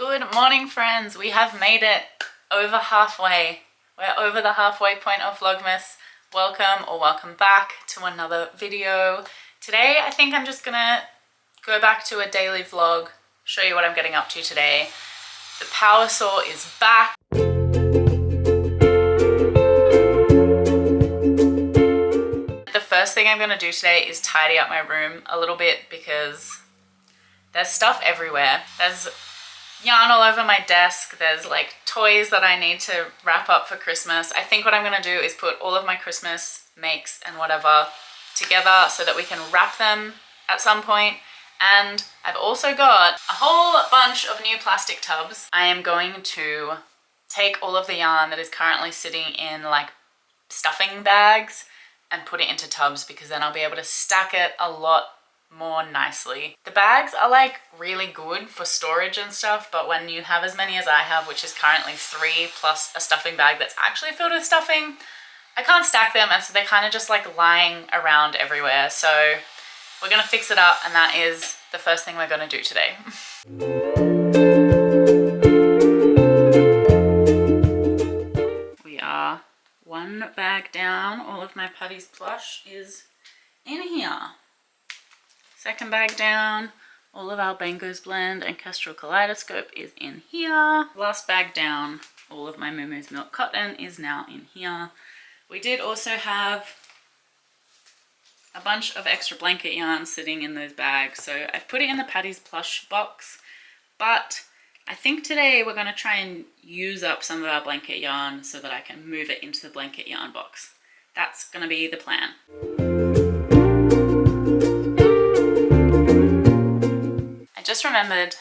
Good morning, friends. We have made it over halfway. We're over the halfway point of Vlogmas. Welcome or welcome back to another video. Today, I think I'm just gonna go back to a daily vlog, show you what I'm getting up to today. The power saw is back. The first thing I'm gonna do today is tidy up my room a little bit because there's stuff everywhere. There's yarn all over my desk. There's like toys that I need to wrap up for Christmas. I think what I'm gonna do is put all of my Christmas makes and whatever together so that we can wrap them at some point. And I've also got a whole bunch of new plastic tubs. I am going to take all of the yarn that is currently sitting in like stuffing bags and put it into tubs because then I'll be able to stack it a lot more nicely. The bags are like really good for storage and stuff, but when you have as many as I have, which is currently 3 plus a stuffing bag that's actually filled with stuffing, I can't stack them, and so they're kind of just like lying around everywhere. So we're gonna fix it up, and that is the first thing we're gonna do today. We are one bag down. All of my Putty's plush is in here. Second bag down, all of our Bango's Blend and Kestrel Kaleidoscope is in here. Last bag down, all of my Moomoo's Milk Cotton is now in here. We did also have a bunch of extra blanket yarn sitting in those bags, so I've put it in the Patty's Plush box, but I think today we're going to try and use up some of our blanket yarn so that I can move it into the blanket yarn box. That's going to be the plan. I just remembered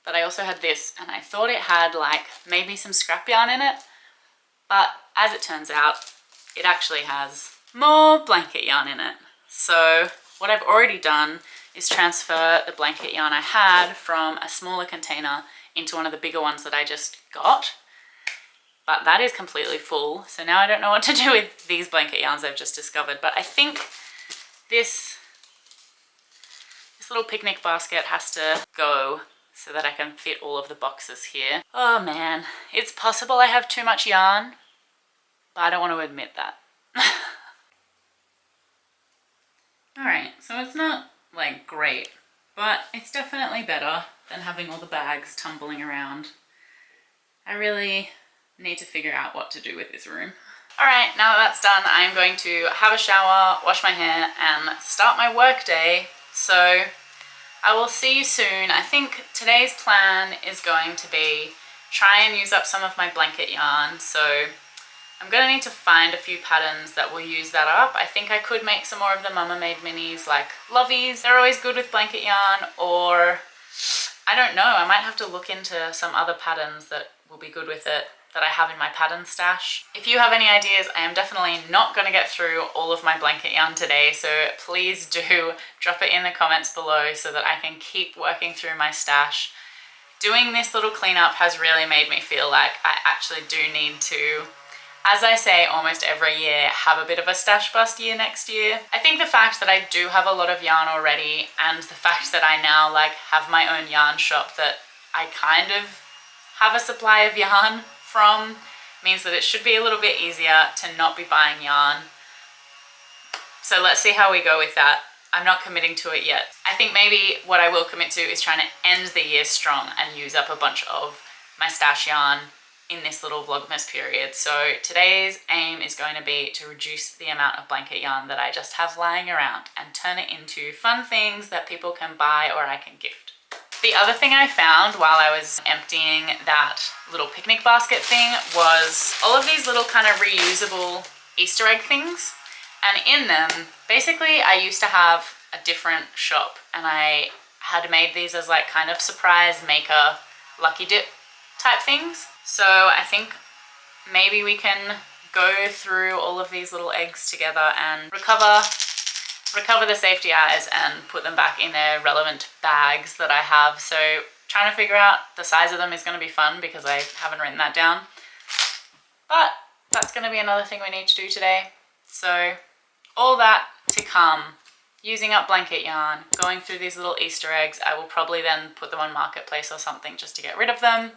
that I also had this, and I thought it had like maybe some scrap yarn in it, but as it turns out, it actually has more blanket yarn in it. So what I've already done is transfer the blanket yarn I had from a smaller container into one of the bigger ones that I just got, but that is completely full. So now I don't know what to do with these blanket yarns I've just discovered, but I think this little picnic basket has to go so that I can fit all of the boxes here. Oh man, it's possible I have too much yarn, but I don't want to admit that. Alright, so it's not like great, but it's definitely better than having all the bags tumbling around. I really need to figure out what to do with this room. Alright, now that that's done, I'm going to have a shower, wash my hair, and start my work day. So I will see you soon. I think today's plan is going to be try and use up some of my blanket yarn. So I'm going to need to find a few patterns that will use that up. I think I could make some more of the Mama Made minis like Lovies. They're always good with blanket yarn, or I don't know, I might have to look into some other patterns that will be good with it that I have in my pattern stash. If you have any ideas, I am definitely not going to get through all of my blanket yarn today, so please do drop it in the comments below so that I can keep working through my stash. Doing this little cleanup has really made me feel like I actually do need to, as I say almost every year, have a bit of a stash bust year next year. I think the fact that I do have a lot of yarn already, and the fact that I now like have my own yarn shop that I kind of have a supply of yarn from, means that it should be a little bit easier to not be buying yarn. So let's see how we go with that. I'm not committing to it yet. I think maybe what I will commit to is trying to end the year strong and use up a bunch of my stash yarn in this little Vlogmas period. So today's aim is going to be to reduce the amount of blanket yarn that I just have lying around and turn it into fun things that people can buy or I can gift. The other thing I found while I was emptying that little picnic basket thing was all of these little kind of reusable Easter egg things. And in them, basically I used to have a different shop, and I had made these as like kind of surprise maker lucky dip type things. So I think maybe we can go through all of these little eggs together and recover the safety eyes and put them back in their relevant bags that I have. So trying to figure out the size of them is going to be fun because I haven't written that down. But that's going to be another thing we need to do today. So all that to come using up blanket yarn, going through these little Easter eggs. I will probably then put them on Marketplace or something just to get rid of them.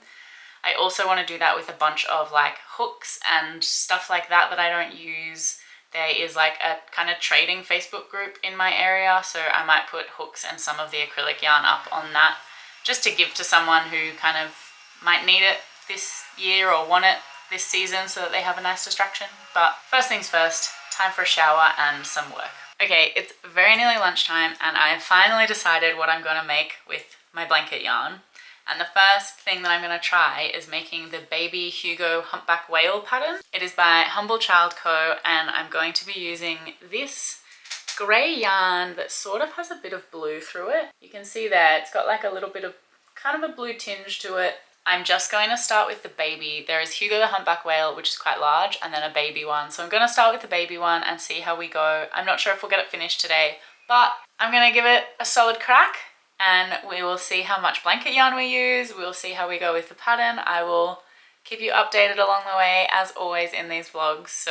I also want to do that with a bunch of like hooks and stuff like that that I don't use. There is like a kind of trading Facebook group in my area, so I might put hooks and some of the acrylic yarn up on that just to give to someone who kind of might need it this year or want it this season so that they have a nice distraction. But first things first, time for a shower and some work. Okay, it's very nearly lunchtime and I finally decided what I'm going to make with my blanket yarn. And the first thing that I'm going to try is making the Baby Hugo Humpback Whale pattern. It is by Humble Child Co. and I'm going to be using this grey yarn that sort of has a bit of blue through it. You can see there, it's got like a little bit of kind of a blue tinge to it. I'm just going to start with the baby. There is Hugo the Humpback Whale, which is quite large, and then a baby one. So I'm going to start with the baby one and see how we go. I'm not sure if we'll get it finished today, but I'm going to give it a solid crack and we will see how much blanket yarn we use. We'll see how we go with the pattern. I will keep you updated along the way, as always in these vlogs. So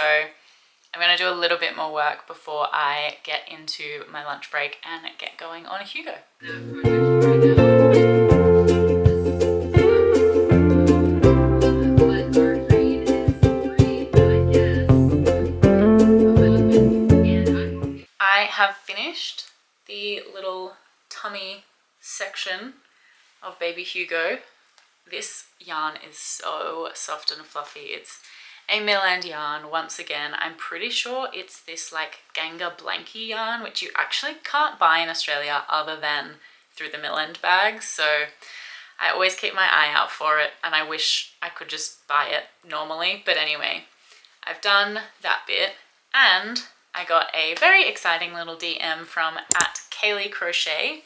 I'm going to do a little bit more work before I get into my lunch break and get going on Hugo. I have finished the little tummy section of Baby Hugo. This yarn is so soft and fluffy. It's a mill end yarn. Once again, I'm pretty sure it's this like Ganga Blankie yarn, which you actually can't buy in Australia other than through the mill end bags. So I always keep my eye out for it and I wish I could just buy it normally. But anyway, I've done that bit and I got a very exciting little DM from @KayleighCrochet,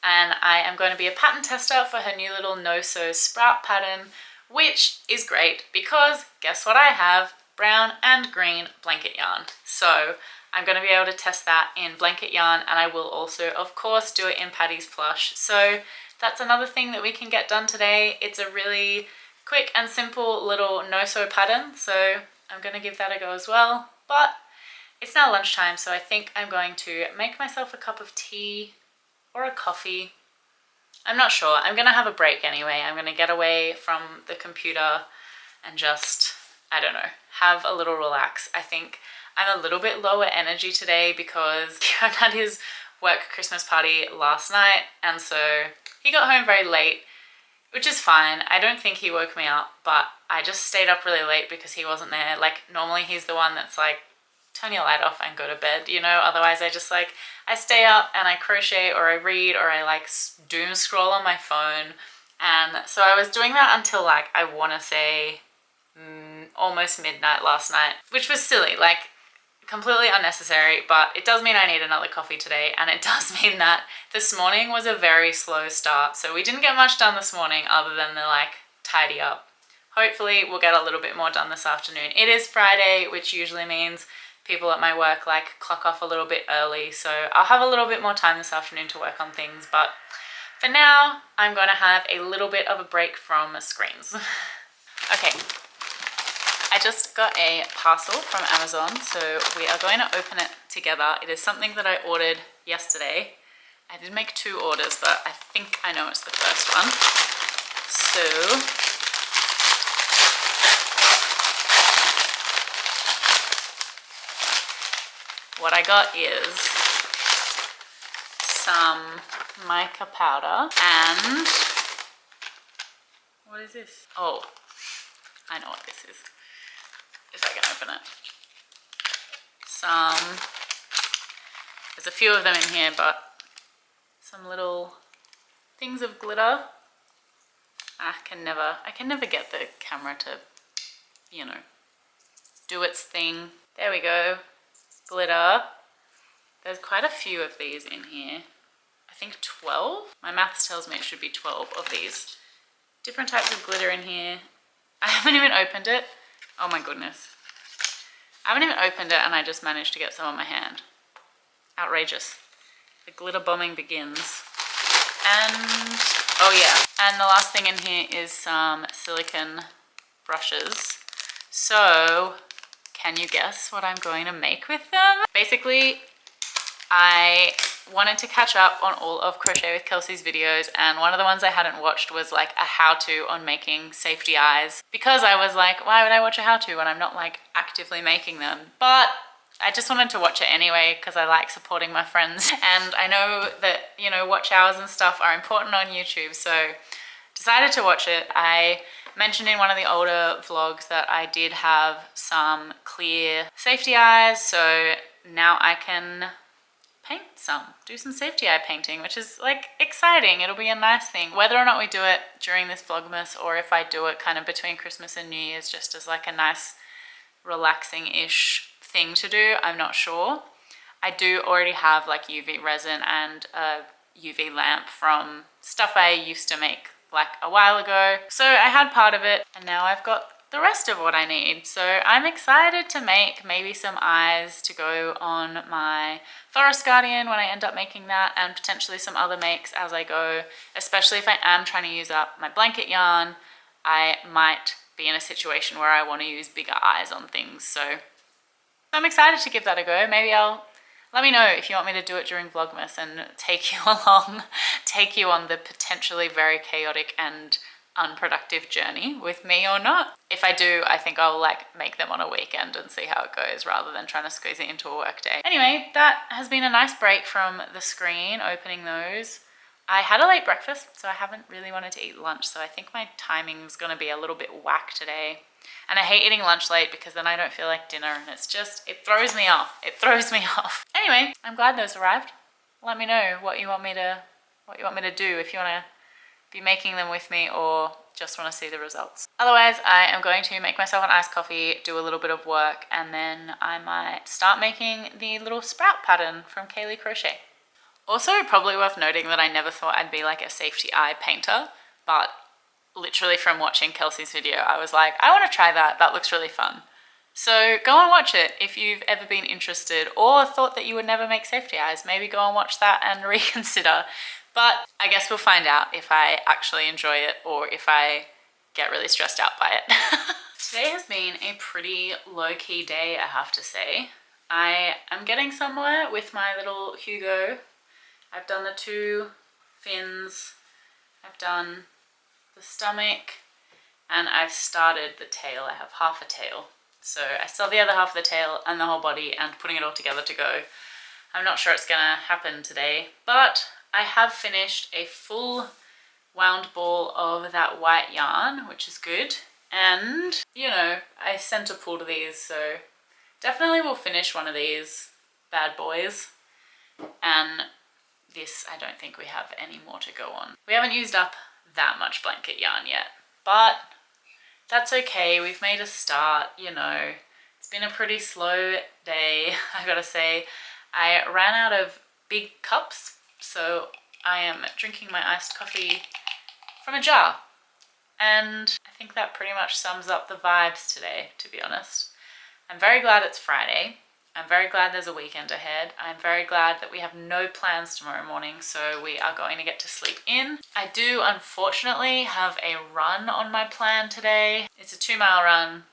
and I am going to be a pattern tester for her new little no-sew sprout pattern, which is great because guess what I have? Brown and green blanket yarn. So I'm going to be able to test that in blanket yarn, and I will also, of course, do it in Patty's plush. So that's another thing that we can get done today. It's a really quick and simple little no-sew pattern, so I'm going to give that a go as well. But it's now lunchtime, so I think I'm going to make myself a cup of tea or a coffee. I'm not sure. I'm going to have a break anyway. I'm going to get away from the computer and just, I don't know, have a little relax. I think I'm a little bit lower energy today because Kieran had his work Christmas party last night, and so he got home very late, which is fine. I don't think he woke me up, but I just stayed up really late because he wasn't there. Like, normally he's the one that's like, turn your light off and go to bed, you know? Otherwise I just like, I stay up and I crochet or I read or I like doom scroll on my phone. And so I was doing that until like, I want to say almost midnight last night, which was silly, like completely unnecessary, but it does mean I need another coffee today. And it does mean that this morning was a very slow start. So we didn't get much done this morning other than the like tidy up. Hopefully we'll get a little bit more done this afternoon. It is Friday, which usually means people at my work like clock off a little bit early, so I'll have a little bit more time this afternoon to work on things, but for now I'm going to have a little bit of a break from screens. Okay, I just got a parcel from Amazon, so we are going to open it together. It is something that I ordered yesterday. I did make 2 orders, but I think I know it's the first one. So what I got is some mica powder and what is this? Oh, I know what this is. If I can open it. There's a few of them in here, but some little things of glitter. I can never get the camera to, you know, do its thing. There we go. Glitter. There's quite a few of these in here. I think 12. My maths tells me it should be 12 of these. Different types of glitter in here. I haven't even opened it. Oh my goodness. I haven't even opened it and I just managed to get some on my hand. Outrageous. The glitter bombing begins. And, oh yeah. And the last thing in here is some silicone brushes. So, can you guess what I'm going to make with them? Basically, I wanted to catch up on all of Crochet with Kelsey's videos, and one of the ones I hadn't watched was like a how-to on making safety eyes, because I was like, why would I watch a how-to when I'm not like actively making them? But I just wanted to watch it anyway because I like supporting my friends, and I know that, you know, watch hours and stuff are important on YouTube, so decided to watch it. I mentioned in one of the older vlogs that I did have some clear safety eyes, so now I can paint some, do some safety eye painting, which is like exciting. It'll be a nice thing. Whether or not we do it during this Vlogmas or if I do it kind of between Christmas and New Year's just as like a nice relaxing-ish thing to do, I'm not sure. I do already have like UV resin and a UV lamp from stuff I used to make like a while ago. So I had part of it and now I've got the rest of what I need. So I'm excited to make maybe some eyes to go on my Forest Guardian when I end up making that, and potentially some other makes as I go, especially if I am trying to use up my blanket yarn. I might be in a situation where I want to use bigger eyes on things. So I'm excited to give that a go. Maybe let me know if you want me to do it during Vlogmas and take you along, take you on the potentially very chaotic and unproductive journey with me or not. If I do, I think I'll like make them on a weekend and see how it goes rather than trying to squeeze it into a work day. Anyway, that has been a nice break from the screen, opening those. I had a late breakfast, so I haven't really wanted to eat lunch, so I think my timing's gonna be a little bit whack today. And I hate eating lunch late because then I don't feel like dinner, and it's just, it throws me off. It throws me off. Anyway, I'm glad those arrived. Let me know what you want me to do, if you want to be making them with me or just want to see the results. Otherwise, I am going to make myself an iced coffee, do a little bit of work, and then I might start making the little sprout pattern from Kaylee Crochet. Also, probably worth noting that I never thought I'd be like a safety eye painter, but literally from watching Kelsey's video, I was like, I want to try that. That looks really fun. So go and watch it if you've ever been interested or thought that you would never make safety eyes. Maybe go and watch that and reconsider. But I guess we'll find out if I actually enjoy it or if I get really stressed out by it. Today has been a pretty low-key day, I have to say. I am getting somewhere with my little Hugo. I've done the 2 fins, I've done the stomach, and I've started the tail. I have half a tail. So I still have the other half of the tail and the whole body and putting it all together to go. I'm not sure it's gonna happen today, but I have finished a full wound ball of that white yarn, which is good. And, you know, I center pulled these, so definitely will finish one of these bad boys. And this, I don't think we have any more to go on. We haven't used up that much blanket yarn yet, but that's okay. We've made a start, you know. It's been a pretty slow day, I gotta say. I ran out of big cups, so I am drinking my iced coffee from a jar. And I think that pretty much sums up the vibes today, to be honest. I'm very glad it's Friday. I'm very glad there's a weekend ahead. I'm very glad that we have no plans tomorrow morning, so we are going to get to sleep in. I do unfortunately have a run on my plan today. It's a 2-mile run.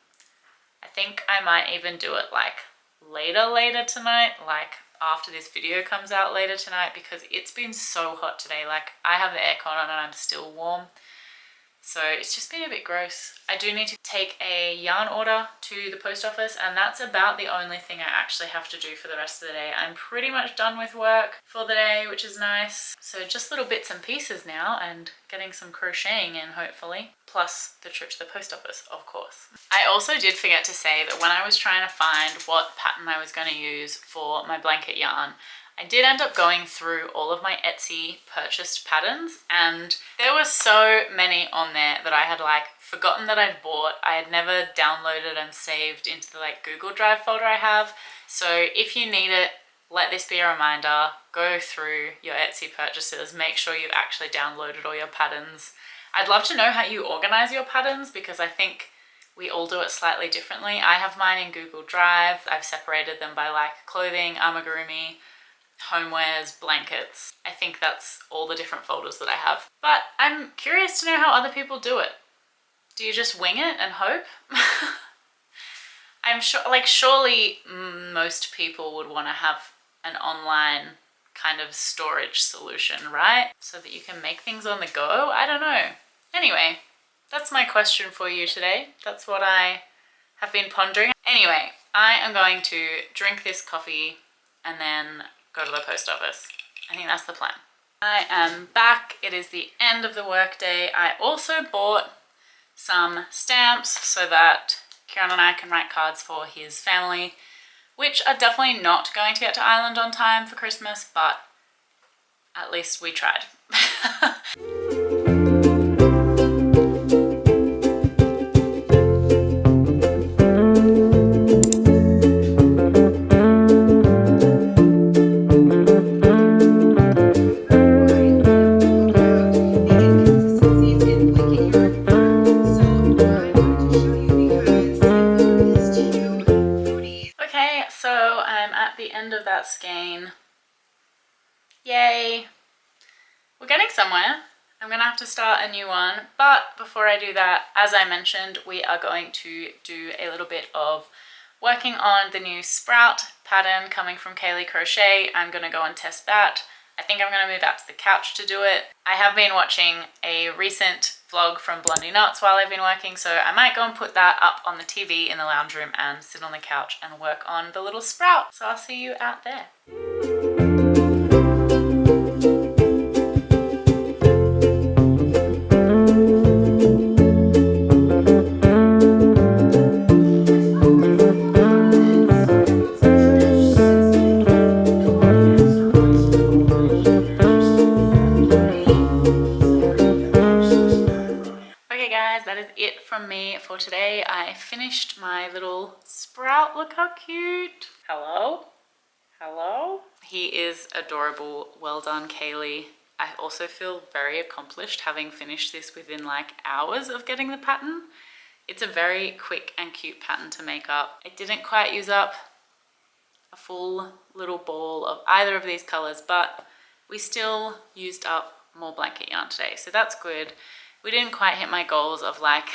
I think I might even do it like later tonight, like after this video comes out later tonight, because it's been so hot today. Like, I have the aircon on and I'm still warm. So it's just been a bit gross. I do need to take a yarn order to the post office, and that's about the only thing I actually have to do for the rest of the day. I'm pretty much done with work for the day, which is nice. So just little bits and pieces now and getting some crocheting in, hopefully. Plus the trip to the post office, of course. I also did forget to say that when I was trying to find what pattern I was going to use for my blanket yarn, I did end up going through all of my Etsy purchased patterns, and there were so many on there that I had like forgotten that I'd bought. I had never downloaded and saved into the like Google Drive folder I have. So if you need it, let this be a reminder. Go through your Etsy purchases, make sure you've actually downloaded all your patterns. I'd love to know how you organize your patterns, because I think we all do it slightly differently. I have mine in Google Drive. I've separated them by like clothing, amigurumi, homewares, blankets. I think that's all the different folders that I have. But I'm curious to know how other people do it. Do you just wing it and hope? I'm sure, like, surely most people would want to have an online kind of storage solution, right? So that you can make things on the go. I don't know. Anyway, that's my question for you today. That's what I have been pondering. Anyway, I am going to drink this coffee and then go to the post office. I think that's the plan. I am back. It is the end of the workday. I also bought some stamps so that Kieran and I can write cards for his family, which are definitely not going to get to Ireland on time for Christmas, but at least we tried. Of that skein. Yay, we're getting somewhere. I'm gonna have to start a new one, but before I do that, as I mentioned, we are going to do a little bit of working on the new sprout pattern coming from Kaylee Crochet. I'm gonna go and test that. I think I'm gonna move out to the couch to do it. I have been watching a recent vlog from Blondie Nuts while I've been working, so I might go and put that up on the TV in the lounge room and sit on the couch and work on the little sprout. So I'll see you out there. From me for today. I finished my little sprout. Look how cute. Hello? Hello? He is adorable. Well done, Kaylee. I also feel very accomplished having finished this within like hours of getting the pattern. It's a very quick and cute pattern to make up. I didn't quite use up a full little ball of either of these colors, but we still used up more blanket yarn today, so that's good. We didn't quite hit my goals of like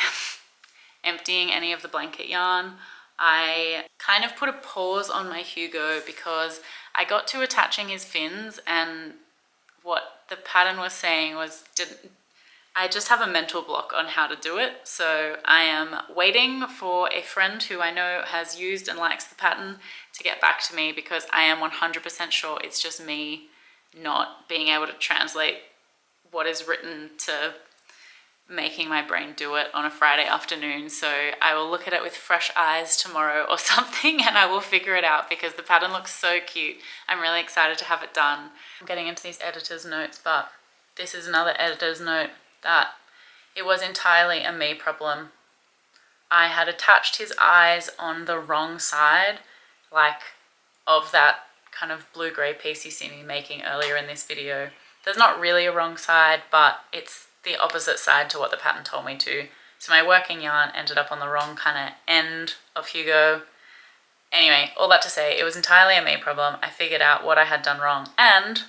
emptying any of the blanket yarn. I kind of put a pause on my Hugo because I got to attaching his fins, and what the pattern was saying was I just have a mental block on how to do it. So I am waiting for a friend who I know has used and likes the pattern to get back to me, because I am 100% sure it's just me not being able to translate what is written to making my brain do it on a Friday afternoon. So I will look at it with fresh eyes tomorrow or something, and I will figure it out because the pattern looks so cute. I'm really excited to have it done. I'm getting into these editor's notes, but this is another editor's note that it was entirely a me problem. I had attached his eyes on the wrong side, like of that kind of blue-gray piece you see me making earlier in this video. There's not really a wrong side, but it's the opposite side to what the pattern told me to. So my working yarn ended up on the wrong kind of end of Hugo. Anyway, all that to say, it was entirely a me problem. I figured out what I had done wrong and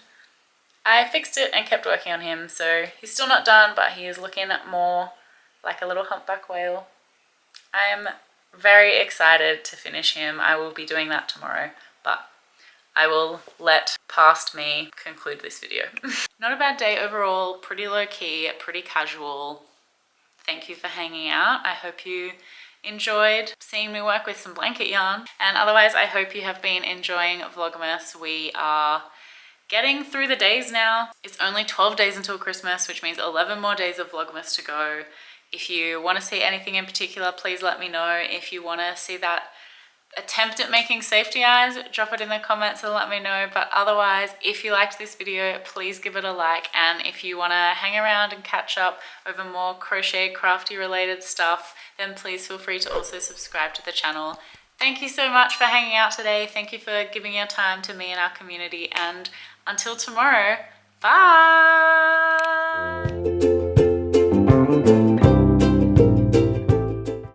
I fixed it and kept working on him. So he's still not done, but he is looking more like a little humpback whale. I'm very excited to finish him. I will be doing that tomorrow, but I will let past me conclude this video. Not a bad day overall, pretty low key, pretty casual. Thank you for hanging out. I hope you enjoyed seeing me work with some blanket yarn. And otherwise, I hope you have been enjoying Vlogmas. We are getting through the days now. It's only 12 days until Christmas, which means 11 more days of Vlogmas to go. If you want to see anything in particular, please let me know. If you want to see that attempt at making safety eyes, drop it in the comments and let me know. But otherwise, if you liked this video, please give it a like. And if you want to hang around and catch up over more crochet crafty related stuff, then please feel free to also subscribe to the channel. Thank you so much for hanging out today. Thank you for giving your time to me and our community. And until tomorrow, bye!